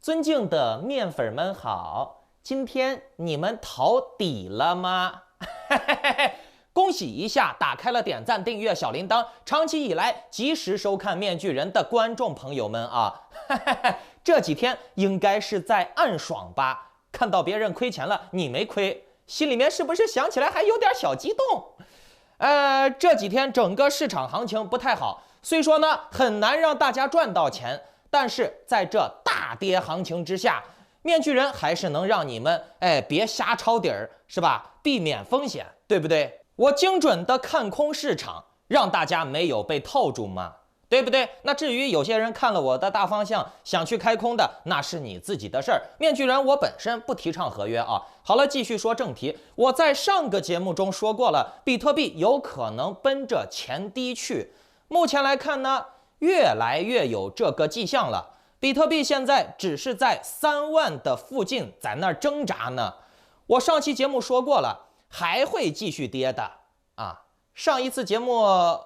尊敬的面粉们好，今天你们淘底了吗？恭喜一下，打开了点赞、订阅、小铃铛，长期以来及时收看面具人的观众朋友们啊，这几天应该是在暗爽吧？看到别人亏钱了，你没亏，心里面是不是想起来还有点小激动？这几天整个市场行情不太好，虽说呢很难让大家赚到钱，但是在这大跌行情之下，面具人还是能让你们别瞎抄底儿，是吧？避免风险，对不对？我精准的看空市场，让大家没有被套住嘛，对不对？那至于有些人看了我的大方向想去开空的，那是你自己的事儿。面具人我本身不提倡合约啊。好了，继续说正题。我在上个节目中说过了，比特币有可能奔着前低去。目前来看呢，越来越有这个迹象了。比特币现在只是在3万的附近，在那儿挣扎呢。我上期节目说过了，还会继续跌的啊。上一次节目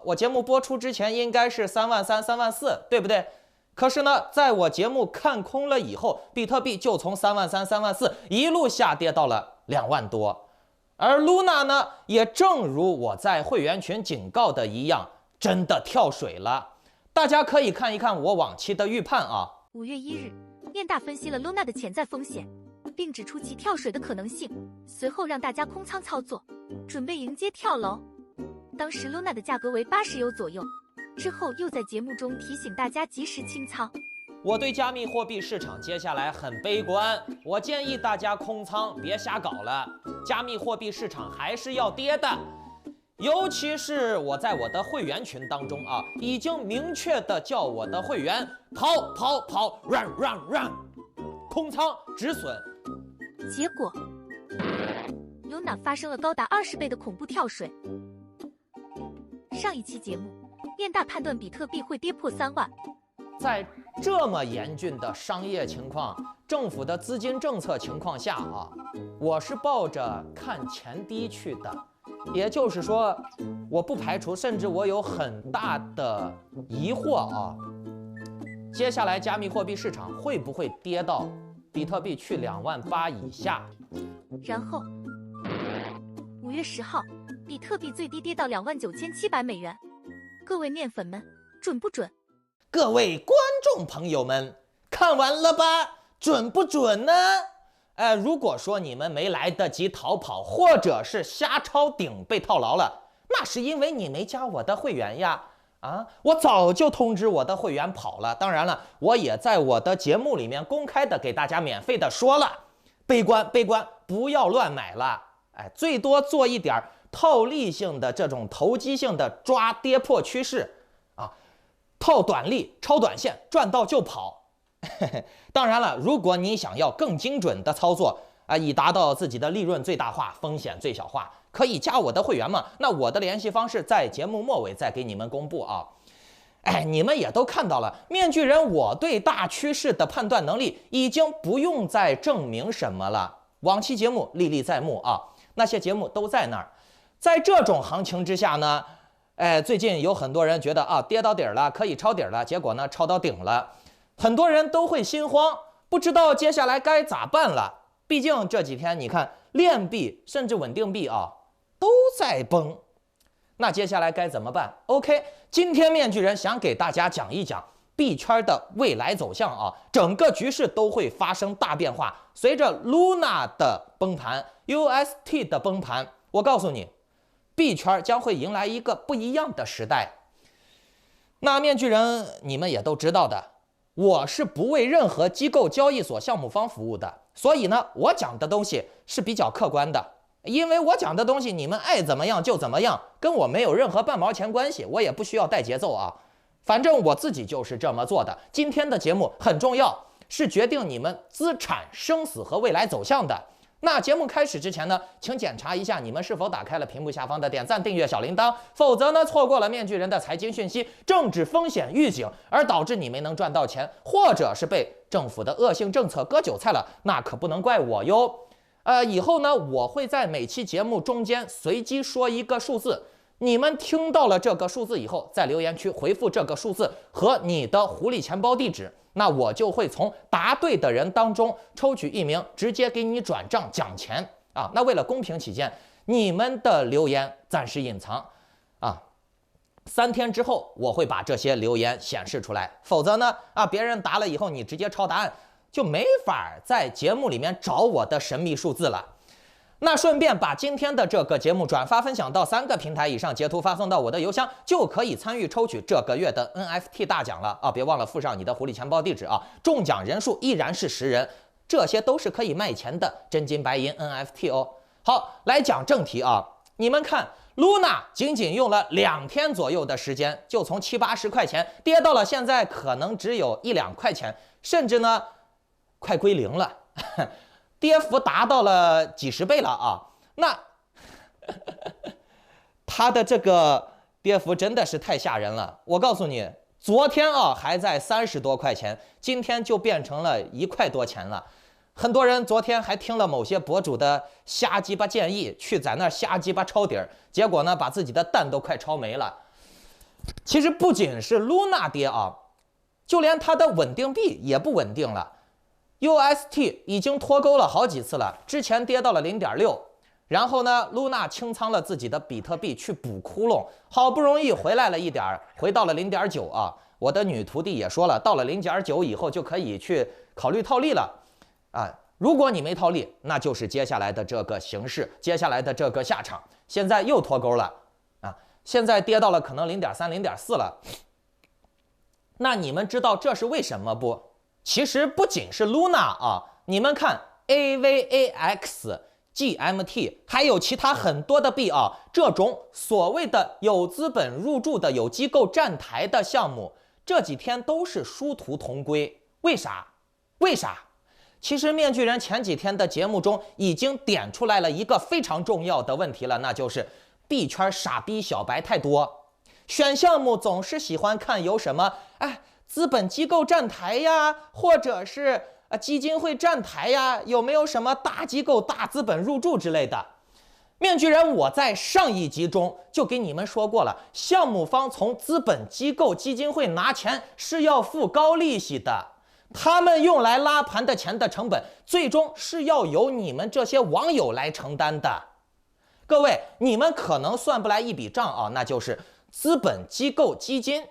我节目播出之前应该是3万3、3万4，对不对？可是呢，在我节目看空了以后，比特币就从3万3、3万4一路下跌到了2万多。而 Luna 呢，也正如我在会员群警告的一样，真的跳水了。大家可以看一看我往期的预判啊。5月1日，面大分析了 Luna 的潜在风险，并指出其跳水的可能性，随后让大家空仓操作，准备迎接跳楼。当时 Luna 的价格为80U左右，之后又在节目中提醒大家及时清仓。我对加密货币市场接下来很悲观，我建议大家空仓，别瞎搞了。加密货币市场还是要跌的，尤其是我在我的会员群当中啊，已经明确的叫我的会员跑 run， 空仓止损。结果 Luna 发生了高达20倍的恐怖跳水。上一期节目，面大判断比特币会跌破3万。在这么严峻的商业情况、政府的资金政策情况下啊，我是抱着看前低去的。也就是说，我不排除，甚至我有很大的疑惑啊，接下来加密货币市场会不会跌到比特币去2万8以下？然后5月10号，比特币最低跌到29700美元。各位面粉们，准不准？各位观众朋友们，看完了吧？准不准呢？如果说你们没来得及逃跑，或者是瞎抄顶被套牢了，那是因为你没加我的会员呀。我早就通知我的会员跑了。当然了，我也在我的节目里面公开的给大家免费的说了，悲观，不要乱买了。最多做一点套利性的这种投机性的抓跌破趋势啊，套短利，抄短线，赚到就跑。当然了，如果你想要更精准的操作以达到自己的利润最大化、风险最小化，可以加我的会员嘛？那我的联系方式在节目末尾再给你们公布啊。你们也都看到了，面具人我对大趋势的判断能力已经不用再证明什么了。往期节目历历在目啊，那些节目都在那儿。在这种行情之下呢，最近有很多人觉得跌到底了，可以抄底了，结果呢抄到顶了。很多人都会心慌，不知道接下来该咋办了。毕竟这几天你看链币甚至稳定币都在崩，那接下来该怎么办 ？OK， 今天面具人想给大家讲一讲币圈的未来走向整个局势都会发生大变化。随着 Luna 的崩盘 ，UST 的崩盘，我告诉你，币圈将会迎来一个不一样的时代。那面具人你们也都知道的。我是不为任何机构、交易所、项目方服务的，所以呢，我讲的东西是比较客观的。因为我讲的东西，你们爱怎么样就怎么样，跟我没有任何半毛钱关系，我也不需要带节奏反正我自己就是这么做的。今天的节目很重要，是决定你们资产生死和未来走向的。那节目开始之前呢，请检查一下你们是否打开了屏幕下方的点赞、订阅、小铃铛，否则呢，错过了面具人的财经讯息、政治风险预警，而导致你没能赚到钱，或者是被政府的恶性政策割韭菜了，那可不能怪我哟。以后呢，我会在每期节目中间随机说一个数字，你们听到了这个数字以后，在留言区回复这个数字和你的狐狸钱包地址，那我就会从答对的人当中抽取1名，直接给你转账奖钱啊。那为了公平起见，你们的留言暂时隐藏啊。3天之后，我会把这些留言显示出来，否则呢，别人答了以后，你直接抄答案，就没法在节目里面找我的神秘数字了。那顺便把今天的这个节目转发分享到3个平台以上，截图发送到我的邮箱，就可以参与抽取这个月的 NFT 大奖了啊！别忘了附上你的狐狸钱包地址啊！中奖人数依然是10人，这些都是可以卖钱的真金白银 NFT 哦。好，来讲正题啊！你们看，Luna 仅仅用了2天左右的时间，就从70、80块钱跌到了现在可能只有1、2块钱，甚至呢，快归零了。跌幅达到了几十倍了啊！那它的这个跌幅真的是太吓人了。我告诉你，昨天还在30多块钱，今天就变成了1块多钱了。很多人昨天还听了某些博主的瞎鸡巴建议，去在那瞎鸡巴抄底儿，结果呢，把自己的蛋都快抄没了。其实不仅是 Luna 跌啊，就连它的稳定币也不稳定了。UST 已经脱钩了好几次了，之前跌到了0.6，然后呢，Luna 清仓了自己的比特币去补窟窿，好不容易回来了一点儿，回到了0.9啊。我的女徒弟也说了，到了0.9以后就可以去考虑套利了啊。如果你没套利，那就是接下来的这个形势，接下来的这个下场。现在又脱钩了啊，现在跌到了可能0.3、0.4了。那你们知道这是为什么不？其实不仅是 Luna 啊，你们看 AVAX、GMT， 还有其他很多的币啊，这种所谓的有资本入驻的、有机构站台的项目，这几天都是殊途同归。为啥？其实面具人前几天的节目中已经点出来了一个非常重要的问题了，那就是币圈傻逼小白太多，选项目总是喜欢看有什么资本机构站台呀，或者是基金会站台呀，有没有什么大机构、大资本入驻之类的？面具人，我在上一集中就给你们说过了，项目方从资本机构、基金会拿钱是要付高利息的，他们用来拉盘的钱的成本，最终是要由你们这些网友来承担的。各位，你们可能算不来一笔账啊，那就是资本机构、基金。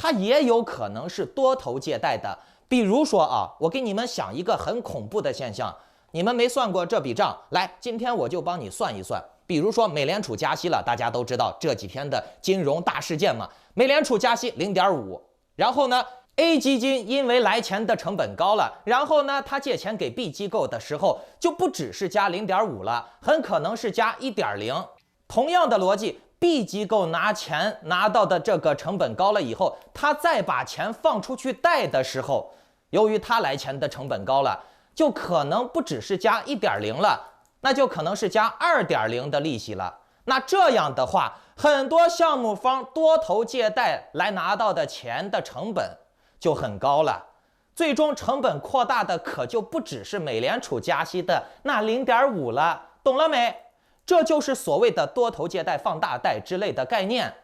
它也有可能是多头借贷的，比如说我给你们想一个很恐怖的现象，你们没算过这笔账，来，今天我就帮你算一算。比如说美联储加息了，大家都知道这几天的金融大事件嘛，美联储加息0.5，然后呢 A 基金因为来钱的成本高了，然后呢他借钱给 B 机构的时候就不只是加0.5了，很可能是加1.0。同样的逻辑。B 机构拿钱拿到的这个成本高了以后，他再把钱放出去贷的时候，由于他来钱的成本高了，就可能不只是加1.0了，那就可能是加2.0的利息了。那这样的话，很多项目方多头借贷来拿到的钱的成本就很高了，最终成本扩大的可就不只是美联储加息的那0.5了，懂了没？这就是所谓的多头借贷、放大贷之类的概念。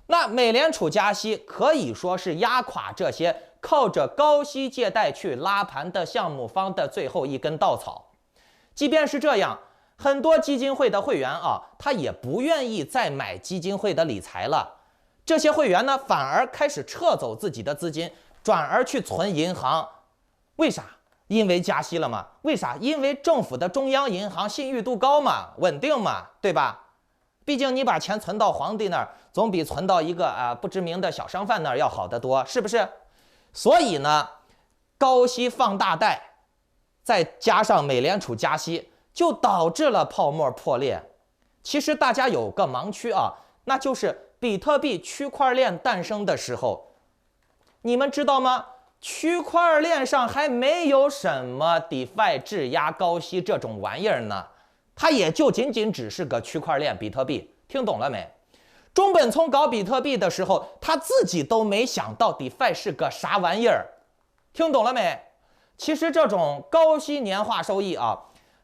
那美联储加息可以说是压垮这些靠着高息借贷去拉盘的项目方的最后一根稻草。即便是这样，很多基金会的会员他也不愿意再买基金会的理财了。这些会员呢，反而开始撤走自己的资金，转而去存银行。为啥？因为加息了嘛？为啥？因为政府的中央银行信誉度高嘛，稳定嘛，对吧？毕竟你把钱存到皇帝那儿，总比存到一个不知名的小商贩那儿要好得多，是不是？所以呢，高息放大贷，再加上美联储加息，就导致了泡沫破裂。其实大家有个盲区那就是比特币区块链诞生的时候，你们知道吗？区块链上还没有什么 DeFi 质押高息这种玩意儿呢，它也就仅仅只是个区块链比特币，听懂了没？中本聪搞比特币的时候，他自己都没想到 DeFi 是个啥玩意儿，听懂了没？其实这种高息年化收益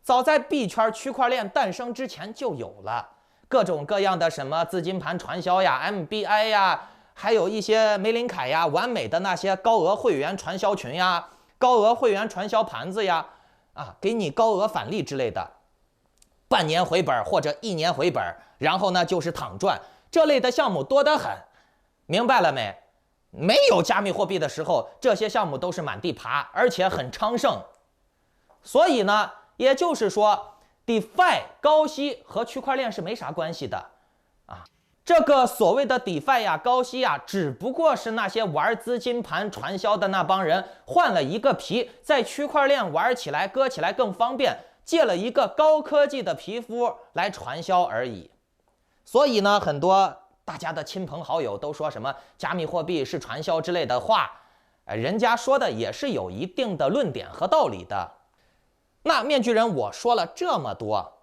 早在币圈区块链诞生之前就有了，各种各样的什么资金盘传销呀、MBI 呀，还有一些玫琳凯呀、完美的那些高额会员传销群呀、高额会员传销盘子呀，给你高额返利之类的，半年回本或者1年回本，然后呢就是躺赚，这类的项目多得很，明白了没？没有加密货币的时候，这些项目都是满地爬，而且很昌盛。所以呢，也就是说 ，DeFi 高息和区块链是没啥关系的啊。这个所谓的 DeFi 呀、高息呀，只不过是那些玩资金盘传销的那帮人换了一个皮，在区块链玩起来、割起来更方便，借了一个高科技的皮肤来传销而已。所以呢，很多大家的亲朋好友都说什么加密货币是传销之类的话，人家说的也是有一定的论点和道理的。那面具人，我说了这么多，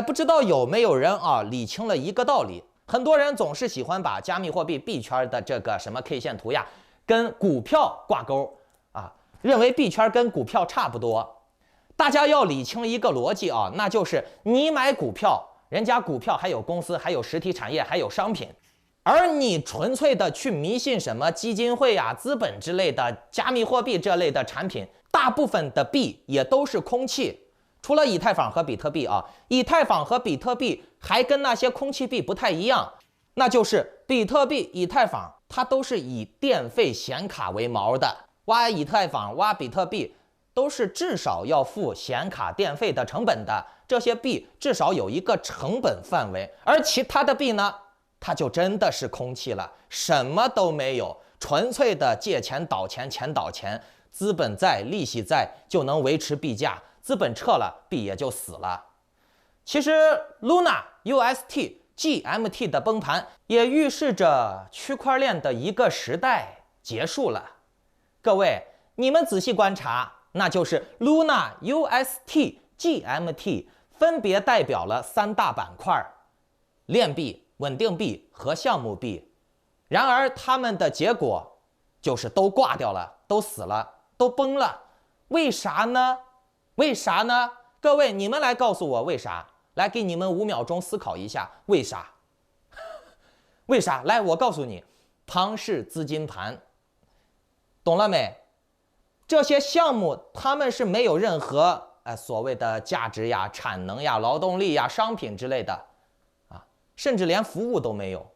不知道有没有人理清了一个道理？很多人总是喜欢把加密货币币圈的这个什么 K 线图呀，跟股票挂钩认为币圈跟股票差不多。大家要理清一个逻辑那就是你买股票，人家股票还有公司，还有实体产业，还有商品，而你纯粹的去迷信什么基金会呀、资本之类的加密货币这类的产品，大部分的币也都是空气。除了以太坊和比特币以太坊和比特币还跟那些空气币不太一样，那就是比特币、以太坊它都是以电费显卡为锚的，挖以太坊、挖比特币都是至少要付显卡电费的成本的，这些币至少有一个成本范围，而其他的币呢，它就真的是空气了，什么都没有，纯粹的借钱倒钱，钱倒钱，资本在，利息在，就能维持币价，资本撤了，币也就死了。其实 Luna、UST、GMT 的崩盘，也预示着区块链的一个时代结束了。各位，你们仔细观察，那就是 Luna、UST、GMT 分别代表了3大板块：链币、稳定币和项目币。然而，它们的结果就是都挂掉了，都死了，都崩了。为啥呢？为啥呢？各位，你们来告诉我为啥？来，给你们5秒钟思考一下，为啥？为啥？来，我告诉你，庞氏资金盘，懂了没？这些项目他们是没有任何所谓的价值呀、产能呀、劳动力呀、商品之类的甚至连服务都没有，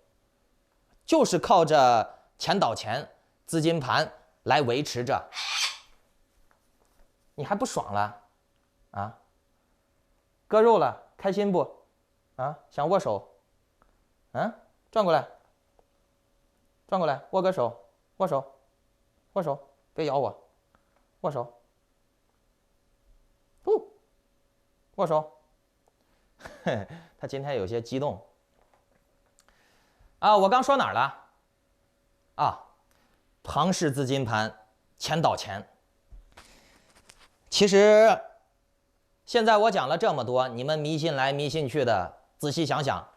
就是靠着钱倒钱、资金盘来维持着。你还不爽了割肉了，开心不？想握手？转过来，转过来，握个手，握手，握手，别咬我，握手，握手。他今天有些激动我刚说哪儿了？庞氏资金盘，钱倒钱。其实现在我讲了这么多，你们迷信来迷信去的，仔细想想，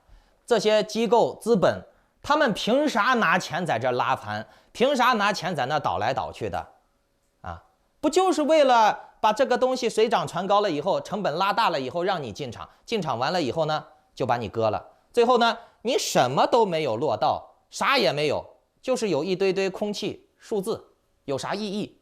这些机构资本，他们凭啥拿钱在这拉盘？凭啥拿钱在那倒来倒去的？不就是为了把这个东西水涨船高了以后，成本拉大了以后，让你进场，进场完了以后呢，就把你割了。最后呢，你什么都没有落到，啥也没有，就是有一堆堆空气数字，有啥意义？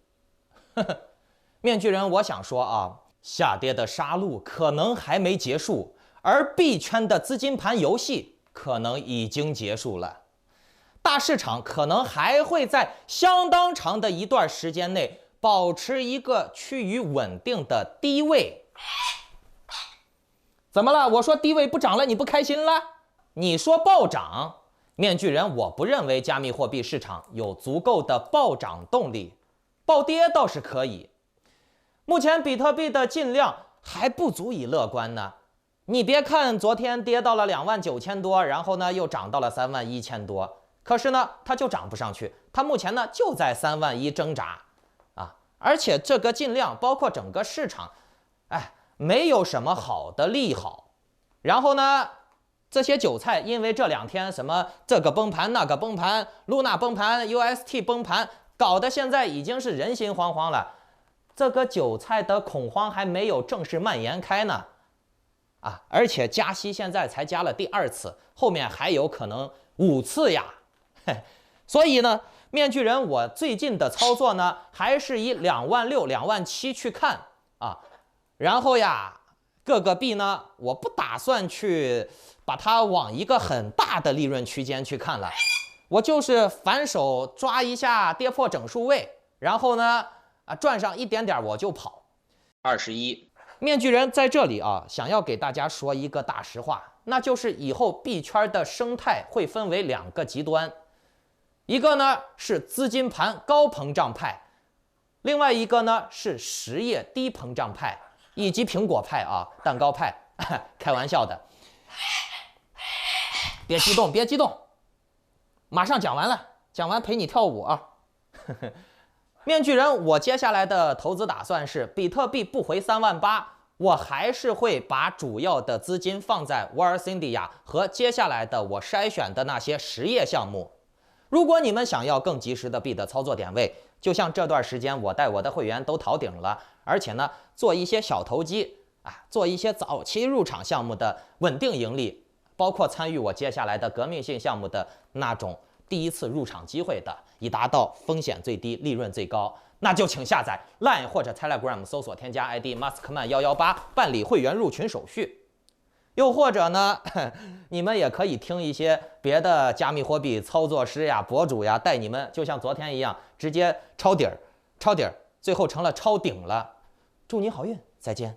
面具人，我想说下跌的杀戮可能还没结束，而币圈的资金盘游戏可能已经结束了。大市场可能还会在相当长的一段时间内保持一个趋于稳定的低位。怎么了？我说低位不涨了，你不开心了？你说暴涨，面具人，我不认为加密货币市场有足够的暴涨动力，暴跌倒是可以。目前比特币的进量还不足以乐观呢。你别看昨天跌到了29000多，然后呢又涨到了31000多，可是呢它就涨不上去，它目前呢就在31000挣扎而且这个进量包括整个市场，没有什么好的利好。然后呢，这些韭菜因为这2天什么这个崩盘那个崩盘，Luna 崩盘 ，UST 崩盘，搞得现在已经是人心惶惶了。这个韭菜的恐慌还没有正式蔓延开呢，啊，而且加息现在才加了第2次，后面还有可能5次呀。所以呢，面具人我最近的操作呢，还是以26000、27000去看啊。然后呀，各个币呢，我不打算去把它往一个很大的利润区间去看了，我就是反手抓一下跌破整数位，然后呢，赚上一点点我就跑。21，面具人在这里啊，想要给大家说一个大实话，那就是以后币圈的生态会分为2个极端，一个呢是资金盘高膨胀派，另外一个呢是实业低膨胀派，以及苹果派啊，蛋糕派，开玩笑的。别激动，别激动，马上讲完了，讲完陪你跳舞啊。面具人，我接下来的投资打算是，比特币不回38000，我还是会把主要的资金放在 War India 和接下来的我筛选的那些实业项目。如果你们想要更及时的币的操作点位，就像这段时间我带我的会员都逃顶了，而且呢，做一些小投机啊，做一些早期入场项目的稳定盈利，包括参与我接下来的革命性项目的那种第一次入场机会的，以达到风险最低、利润最高，那就请下载 Line 或者 Telegram 搜索添加 ID Maskman118 办理会员入群手续。又或者呢，你们也可以听一些别的加密货币操作师呀、博主呀，带你们就像昨天一样，直接抄底儿，抄底儿，最后成了抄顶了。祝你好运，再见。